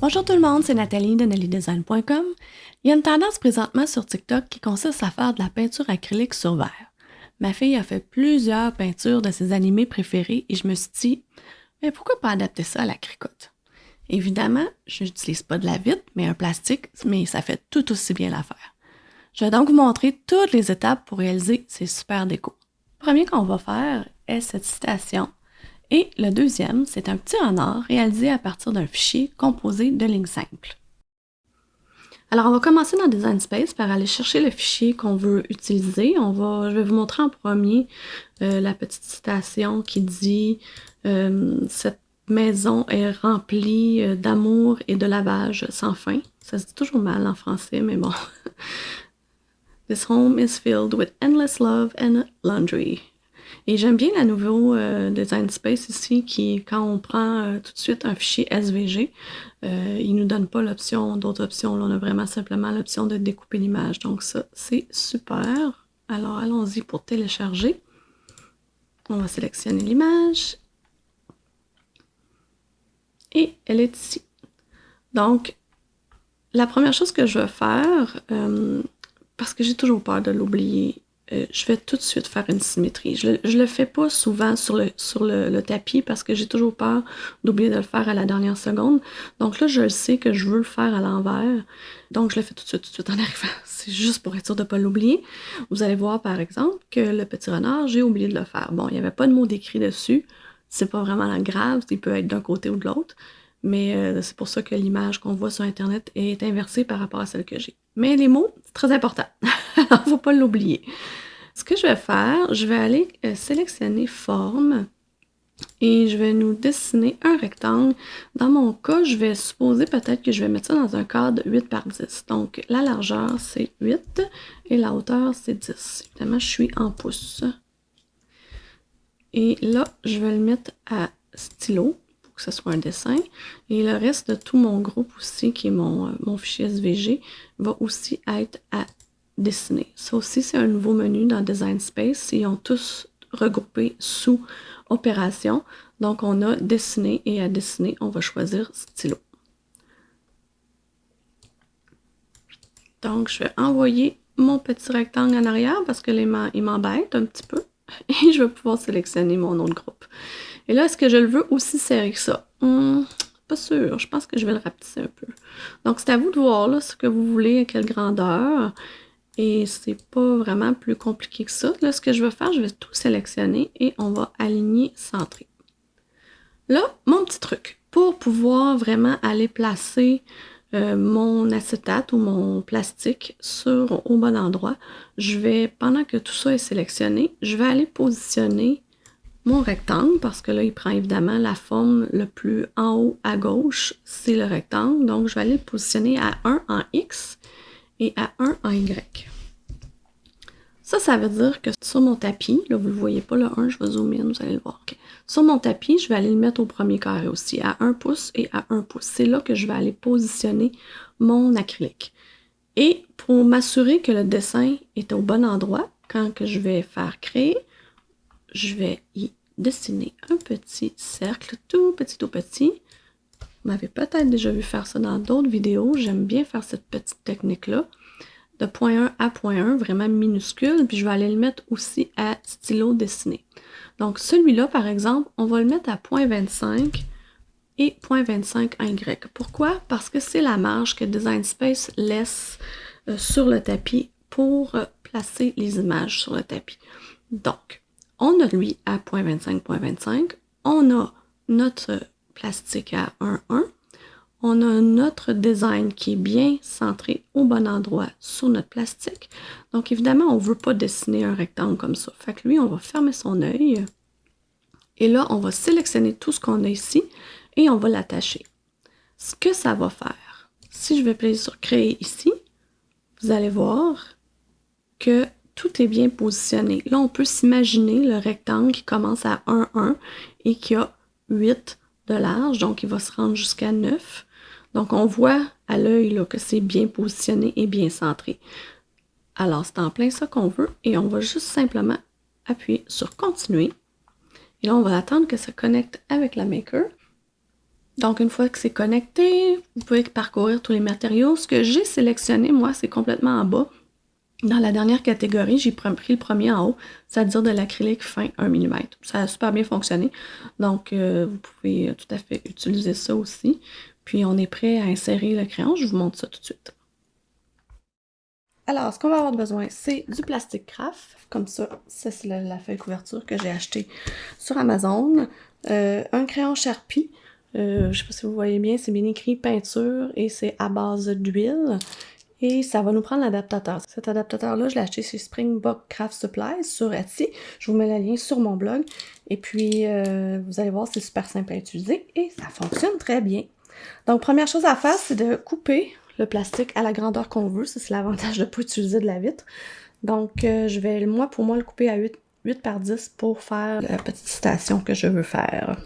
Bonjour tout le monde, c'est Nathalie de nallydesign.com. Il y a une tendance présentement sur TikTok qui consiste à faire de la peinture acrylique sur verre. Ma fille a fait plusieurs peintures de ses animés préférés et je me suis dit, mais pourquoi pas adapter ça à l'acricote? Évidemment, je n'utilise pas de la vitre, mais un plastique, mais ça fait tout aussi bien l'affaire. Je vais donc vous montrer toutes les étapes pour réaliser ces super décos. Le premier qu'on va faire est cette citation. Et le deuxième, c'est un petit renard réalisé à partir d'un fichier composé de lignes simples. Alors, on va commencer dans Design Space par aller chercher le fichier qu'on veut utiliser. Je vais vous montrer en premier la petite citation qui dit « Cette maison est remplie d'amour et de lavage sans fin ». Ça se dit toujours mal en français, mais bon. « This home is filled with endless love and laundry ». Et j'aime bien la nouveau Design Space ici qui, quand on prend tout de suite un fichier SVG, il ne nous donne pas d'autres options. Là, on a vraiment simplement l'option de découper l'image. Donc ça, c'est super. Alors, allons-y pour télécharger. On va sélectionner l'image. Et elle est ici. Donc, la première chose que je vais faire, parce que j'ai toujours peur de l'oublier, je vais tout de suite faire une symétrie. Je le fais pas souvent sur le tapis parce que j'ai toujours peur d'oublier de le faire à la dernière seconde. Donc là, je le sais que je veux le faire à l'envers. Donc, je le fais tout de suite en arrivant. C'est juste pour être sûr de ne pas l'oublier. Vous allez voir, par exemple, que le petit renard, j'ai oublié de le faire. Bon, il n'y avait pas de mot décrit dessus. C'est pas vraiment grave. Il peut être d'un côté ou de l'autre. Mais c'est pour ça que l'image qu'on voit sur Internet est inversée par rapport à celle que j'ai. Mais les mots, c'est très important. Alors, il ne faut pas l'oublier. Ce que je vais faire, je vais aller sélectionner Forme et je vais nous dessiner un rectangle. Dans mon cas, je vais supposer peut-être que je vais mettre ça dans un cadre 8 par 10. Donc, la largeur, c'est 8 et la hauteur, c'est 10. Évidemment, je suis en pouces. Et là, je vais le mettre à stylo pour que ce soit un dessin. Et le reste de tout mon groupe aussi, qui est mon fichier SVG, va aussi être à dessiner. Ça aussi, c'est un nouveau menu dans Design Space. Ils ont tous regroupé sous Opération. Donc, on a dessiner et à dessiner, on va choisir stylo. Donc, je vais envoyer mon petit rectangle en arrière parce que il m'embête un petit peu. Et je vais pouvoir sélectionner mon autre groupe. Et là, est-ce que je le veux aussi serré que ça? Pas sûr. Je pense que je vais le rapetisser un peu. Donc, c'est à vous de voir là, ce que vous voulez, à quelle grandeur. Et c'est pas vraiment plus compliqué que ça. Là, ce que je vais faire, je vais tout sélectionner et on va aligner centré. Là, mon petit truc, pour pouvoir vraiment aller placer mon acétate ou mon plastique au bon endroit, je vais, pendant que tout ça est sélectionné, je vais aller positionner mon rectangle, parce que là, il prend évidemment la forme le plus en haut à gauche, c'est le rectangle. Donc, je vais aller le positionner à 1 en X et à 1 en Y. Ça veut dire que sur mon tapis, là, vous ne le voyez pas, le 1, je vais zoomer in, vous allez le voir. Okay. Sur mon tapis, je vais aller le mettre au premier carré aussi, à 1 pouce et à 1 pouce. C'est là que je vais aller positionner mon acrylique. Et pour m'assurer que le dessin est au bon endroit, quand que je vais faire créer, je vais y dessiner un petit cercle, tout petit. Vous m'avez peut-être déjà vu faire ça dans d'autres vidéos. J'aime bien faire cette petite technique-là. De point 1 à point 1, vraiment minuscule. Puis je vais aller le mettre aussi à stylo dessiné. Donc celui-là, par exemple, on va le mettre à point 25 et point 25 en Y. Pourquoi? Parce que c'est la marge que Design Space laisse sur le tapis pour placer les images sur le tapis. Donc, on a lui à point 25, point 25. On a notre plastique à 1,1. On a notre design qui est bien centré au bon endroit sur notre plastique. Donc, évidemment, on ne veut pas dessiner un rectangle comme ça. Fait que lui, on va fermer son œil. Et là, on va sélectionner tout ce qu'on a ici et on va l'attacher. Ce que ça va faire, si je vais appuyer sur Créer ici, vous allez voir que tout est bien positionné. Là, on peut s'imaginer le rectangle qui commence à 1,1 et qui a 8 de large, donc il va se rendre jusqu'à 9. Donc, on voit à l'œil que c'est bien positionné et bien centré. Alors, c'est en plein ça qu'on veut et on va juste simplement appuyer sur continuer. Et là, on va attendre que ça connecte avec la Maker. Donc, une fois que c'est connecté, vous pouvez parcourir tous les matériaux. Ce que j'ai sélectionné, moi, c'est complètement en bas. Dans la dernière catégorie, j'ai pris le premier en haut, c'est-à-dire de l'acrylique fin 1 mm. Ça a super bien fonctionné. Donc, vous pouvez tout à fait utiliser ça aussi. Puis, on est prêt à insérer le crayon. Je vous montre ça tout de suite. Alors, ce qu'on va avoir besoin, c'est du plastique craft, comme ça. Ça, c'est la feuille couverture que j'ai achetée sur Amazon. Un crayon Sharpie. Je ne sais pas si vous voyez bien, c'est bien écrit peinture et c'est à base d'huile. Et ça va nous prendre l'adaptateur. Cet adaptateur-là, je l'ai acheté chez Springbok Craft Supplies sur Etsy. Je vous mets le lien sur mon blog. Et puis, vous allez voir, c'est super simple à utiliser et ça fonctionne très bien. Donc, première chose à faire, c'est de couper le plastique à la grandeur qu'on veut. Ça, c'est l'avantage de ne pas utiliser de la vitre. Donc, je vais, pour moi, le couper à 8 par 10 pour faire la petite station que je veux faire.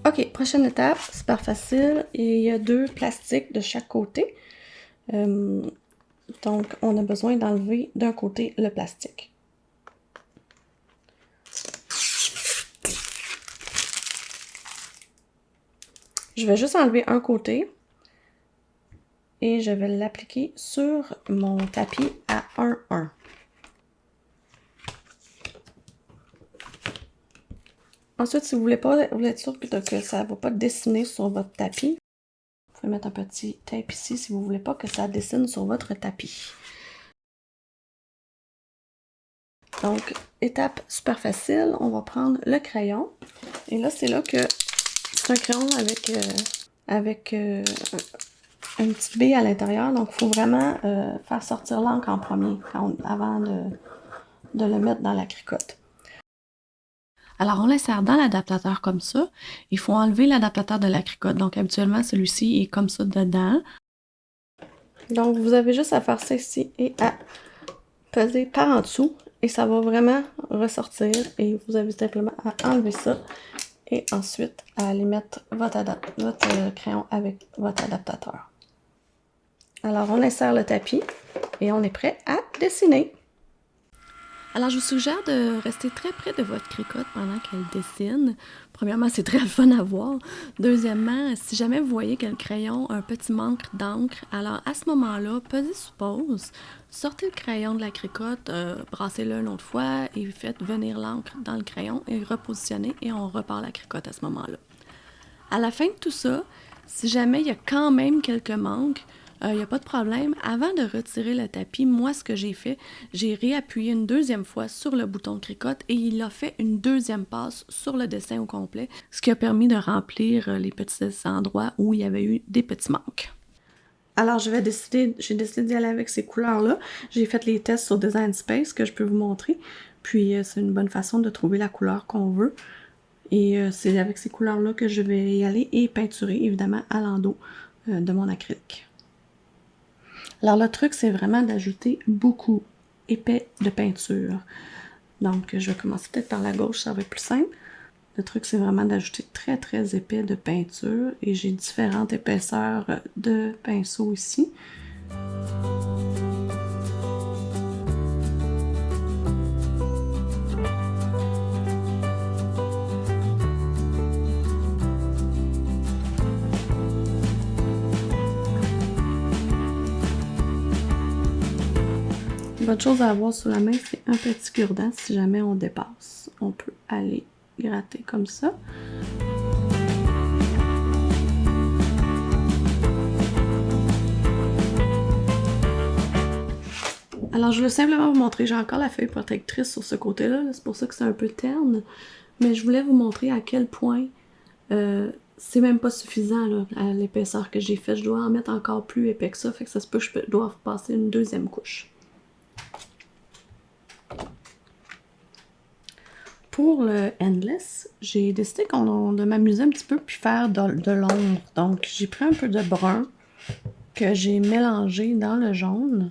Ok, prochaine étape, super facile. Il y a 2 plastiques de chaque côté. Donc, on a besoin d'enlever d'un côté le plastique. Je vais juste enlever un côté et je vais l'appliquer sur mon tapis à 1-1. Ensuite, si vous voulez être sûr que ça ne va pas dessiner sur votre tapis, vous pouvez mettre un petit tape ici si vous ne voulez pas que ça dessine sur votre tapis. Donc, étape super facile, on va prendre le crayon. Et là, c'est là que c'est un crayon avec une petite bille à l'intérieur. Donc, il faut vraiment faire sortir l'encre en premier avant de le mettre dans la cricotte. Alors, on l'insère dans l'adaptateur comme ça. Il faut enlever l'adaptateur de la cricotte. Donc, habituellement, celui-ci est comme ça dedans. Donc, vous avez juste à faire ça ici et à peser par en dessous. Et ça va vraiment ressortir. Et vous avez simplement à enlever ça. Et ensuite, à aller mettre votre crayon avec votre adaptateur. Alors, on insère le tapis et on est prêt à dessiner. Alors, je vous suggère de rester très près de votre cricotte pendant qu'elle dessine. Premièrement, c'est très fun à voir. Deuxièmement, si jamais vous voyez que le crayon a un petit manque d'encre, alors à ce moment-là, pesez sur pause, sortez le crayon de la cricotte, brassez-le une autre fois et faites venir l'encre dans le crayon et repositionnez et on repart la cricotte à ce moment-là. À la fin de tout ça, si jamais il y a quand même quelques manques, il n'y a pas de problème. Avant de retirer le tapis, moi, ce que j'ai fait, j'ai réappuyé une deuxième fois sur le bouton de cricotte et il a fait une deuxième passe sur le dessin au complet, ce qui a permis de remplir les petits endroits où il y avait eu des petits manques. Alors, j'ai décidé d'y aller avec ces couleurs-là. J'ai fait les tests sur Design Space que je peux vous montrer. Puis, c'est une bonne façon de trouver la couleur qu'on veut. Et c'est avec ces couleurs-là que je vais y aller et peinturer, évidemment, à l'endos de mon acrylique. Alors, le truc, c'est vraiment d'ajouter beaucoup épais de peinture. Donc, je vais commencer peut-être par la gauche, ça va être plus simple. Le truc, c'est vraiment d'ajouter très, très épais de peinture. Et j'ai différentes épaisseurs de pinceau ici. Une bonne chose à avoir sous la main, c'est un petit cure-dent. Si jamais on dépasse, on peut aller gratter comme ça. Alors, je voulais simplement vous montrer, j'ai encore la feuille protectrice sur ce côté-là, c'est pour ça que c'est un peu terne, mais je voulais vous montrer à quel point c'est même pas suffisant là, à l'épaisseur que j'ai faite. Je dois en mettre encore plus épais que ça, fait que ça se peut, je dois passer une deuxième couche. Pour le Endless, j'ai décidé de m'amuser un petit peu puis faire de l'ombre. Donc, j'ai pris un peu de brun que j'ai mélangé dans le jaune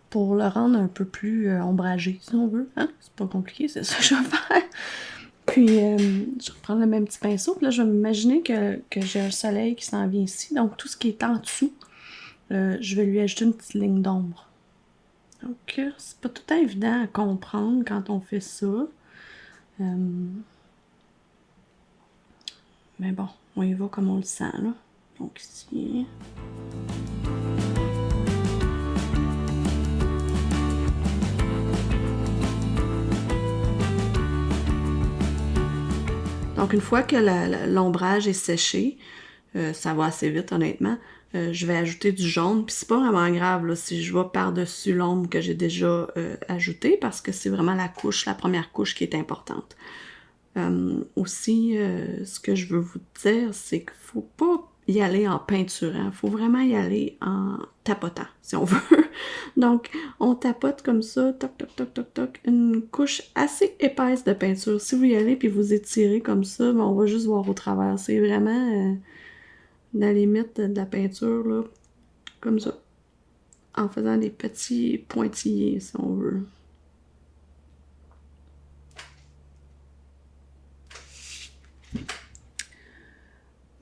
pour le rendre un peu plus ombragé, si on veut. Hein? C'est pas compliqué, c'est ça que je vais faire. Puis, je vais prendre le même petit pinceau. Puis là, je vais m'imaginer que j'ai un soleil qui s'en vient ici. Donc, tout ce qui est en dessous, je vais lui ajouter une petite ligne d'ombre. Donc, c'est pas tout évident à comprendre quand on fait ça. Mais bon, on y va comme on le sent, là. Donc, ici... Donc, une fois que l'ombrage est séché, ça va assez vite, honnêtement, je vais ajouter du jaune. Puis c'est pas vraiment grave là, si je vais par-dessus l'ombre que j'ai déjà ajoutée, parce que c'est vraiment la première couche qui est importante. Aussi, ce que je veux vous dire, c'est qu'il faut pas y aller en peinturant. Il faut vraiment y aller en tapotant, si on veut. Donc, on tapote comme ça, toc, toc, toc, toc, toc, une couche assez épaisse de peinture. Si vous y allez puis vous étirez comme ça, ben, on va juste voir au travers. C'est vraiment la limite de la peinture, là, comme ça, en faisant des petits pointillés, si on veut.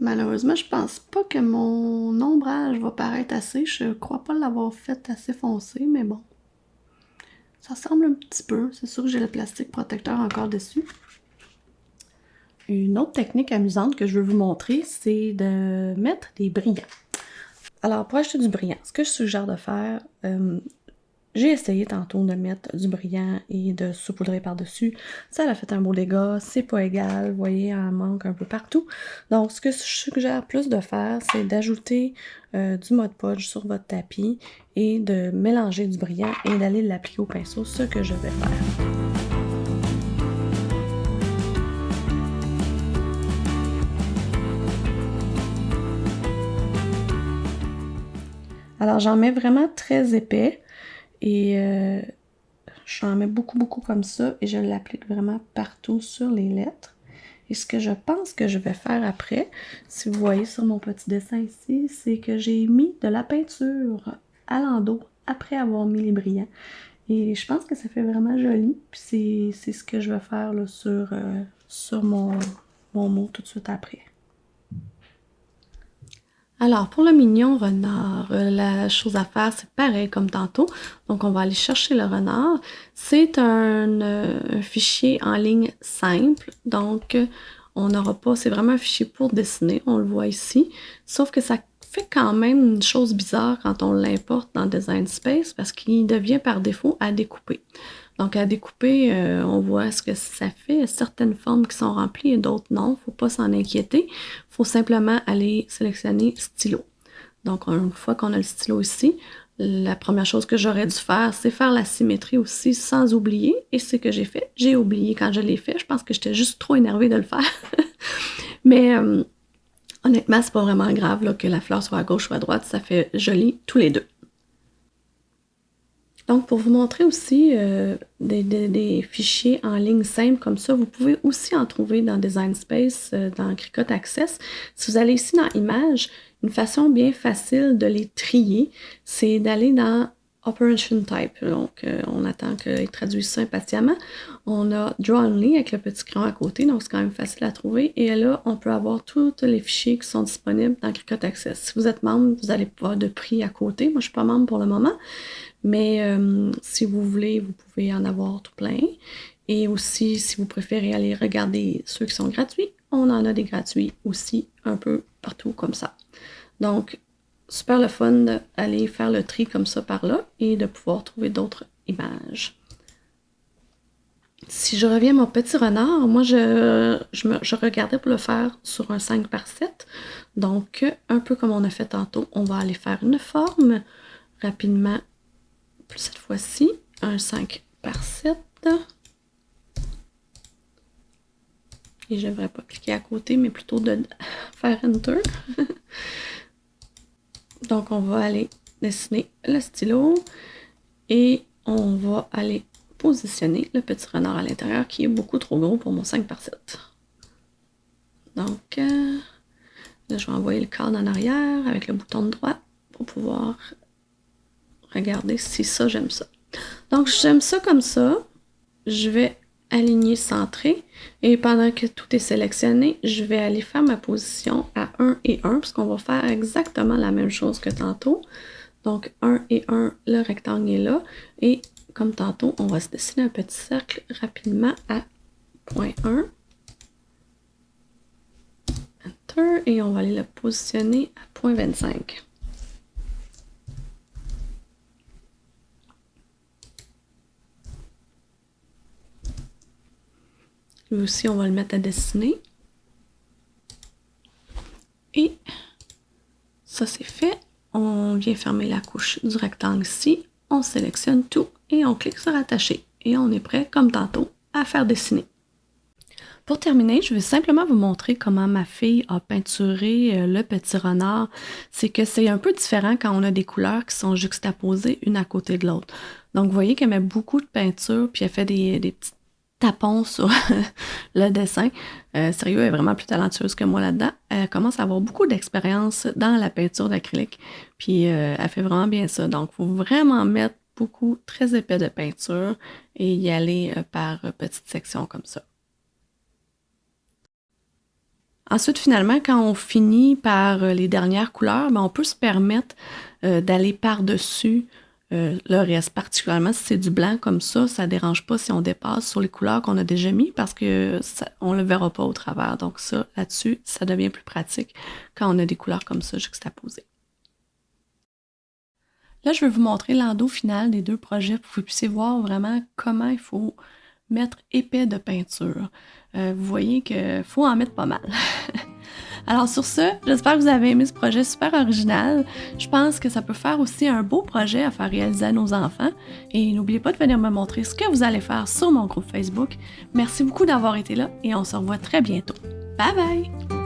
Malheureusement, je pense pas que mon ombrage va paraître assez. Je crois pas l'avoir fait assez foncé, mais bon. Ça ressemble un petit peu. C'est sûr que j'ai le plastique protecteur encore dessus. Une autre technique amusante que je veux vous montrer, c'est de mettre des brillants. Alors, pour acheter du brillant, ce que je suggère de faire, j'ai essayé tantôt de mettre du brillant et de saupoudrer par-dessus. Ça a fait un beau dégât, c'est pas égal, vous voyez, il en manque un peu partout. Donc, ce que je suggère plus de faire, c'est d'ajouter du Mod Podge sur votre tapis et de mélanger du brillant et d'aller l'appliquer au pinceau, ce que je vais faire. Alors, j'en mets vraiment très épais et j'en mets beaucoup, beaucoup comme ça et je l'applique vraiment partout sur les lettres. Et ce que je pense que je vais faire après, si vous voyez sur mon petit dessin ici, c'est que j'ai mis de la peinture à l'endos après avoir mis les brillants. Et je pense que ça fait vraiment joli. Puis c'est ce que je vais faire là, sur mon mot tout de suite après. Alors, pour le mignon renard, la chose à faire, c'est pareil comme tantôt. Donc, on va aller chercher le renard. C'est un fichier en ligne simple. Donc, on n'aura pas... C'est vraiment un fichier pour dessiner, on le voit ici. Sauf que ça fait quand même une chose bizarre quand on l'importe dans Design Space parce qu'il devient par défaut à découper. Donc, à découper, on voit ce que ça fait. Il y a certaines formes qui sont remplies et d'autres non. Il ne faut pas s'en inquiéter. Il faut simplement aller sélectionner stylo. Donc, une fois qu'on a le stylo ici, la première chose que j'aurais dû faire, c'est faire la symétrie aussi sans oublier. Et c'est ce que j'ai fait. J'ai oublié quand je l'ai fait. Je pense que j'étais juste trop énervée de le faire. Mais honnêtement, c'est pas vraiment grave là, que la fleur soit à gauche ou à droite. Ça fait joli tous les deux. Donc, pour vous montrer aussi des fichiers en ligne simples comme ça, vous pouvez aussi en trouver dans Design Space, dans Cricut Access. Si vous allez ici dans Images, une façon bien facile de les trier, c'est d'aller dans Operation Type. Donc, on attend qu'il traduise ça impatiemment. On a Draw Only avec le petit crayon à côté, donc c'est quand même facile à trouver. Et là, on peut avoir tous les fichiers qui sont disponibles dans Cricut Access. Si vous êtes membre, vous allez voir de prix à côté. Moi, je ne suis pas membre pour le moment. Mais si vous voulez, vous pouvez en avoir tout plein. Et aussi, si vous préférez aller regarder ceux qui sont gratuits, on en a des gratuits aussi un peu partout comme ça. Donc, super le fun d'aller faire le tri comme ça par là et de pouvoir trouver d'autres images. Si je reviens à mon petit renard, moi, je regardais pour le faire sur un 5 par 7. Donc, un peu comme on a fait tantôt, on va aller faire une forme rapidement. Cette fois-ci, un 5 par 7. Et je ne devrais pas cliquer à côté, mais plutôt de faire Enter. Donc, on va aller dessiner le stylo et on va aller positionner le petit renard à l'intérieur qui est beaucoup trop gros pour mon 5 par 7. Donc, là, je vais envoyer le cadre en arrière avec le bouton droit pour pouvoir regarder si ça, j'aime ça. Donc, j'aime ça comme ça. Je vais aligné, centré. Et pendant que tout est sélectionné, je vais aller faire ma position à 1 et 1, parce qu'on va faire exactement la même chose que tantôt. Donc 1 et 1, le rectangle est là. Et comme tantôt, on va se dessiner un petit cercle rapidement à point 1. Enter, et on va aller le positionner à point 25. Lui aussi, on va le mettre à dessiner. Et ça, c'est fait. On vient fermer la couche du rectangle ici. On sélectionne tout et on clique sur attacher. Et on est prêt, comme tantôt, à faire dessiner. Pour terminer, je vais simplement vous montrer comment ma fille a peinturé le petit renard. C'est que c'est un peu différent quand on a des couleurs qui sont juxtaposées une à côté de l'autre. Donc, vous voyez qu'elle met beaucoup de peinture, puis elle fait des petits tapons sur le dessin. Sérieux, elle est vraiment plus talentueuse que moi là-dedans. Elle commence à avoir beaucoup d'expérience dans la peinture d'acrylique, puis elle fait vraiment bien ça. Donc, il faut vraiment mettre beaucoup, très épais de peinture et y aller par petites sections comme ça. Ensuite, finalement, quand on finit par les dernières couleurs, ben, on peut se permettre d'aller par-dessus le reste, particulièrement si c'est du blanc comme ça ne dérange pas si on dépasse sur les couleurs qu'on a déjà mis parce que on ne le verra pas au travers. Donc ça, là-dessus, ça devient plus pratique quand on a des couleurs comme ça juxtaposées. Là, je vais vous montrer l'endos final des deux projets pour que vous puissiez voir vraiment comment il faut mettre épais de peinture. Vous voyez qu'il faut en mettre pas mal. Alors sur ce, j'espère que vous avez aimé ce projet super original. Je pense que ça peut faire aussi un beau projet à faire réaliser à nos enfants. Et n'oubliez pas de venir me montrer ce que vous allez faire sur mon groupe Facebook. Merci beaucoup d'avoir été là et on se revoit très bientôt. Bye bye!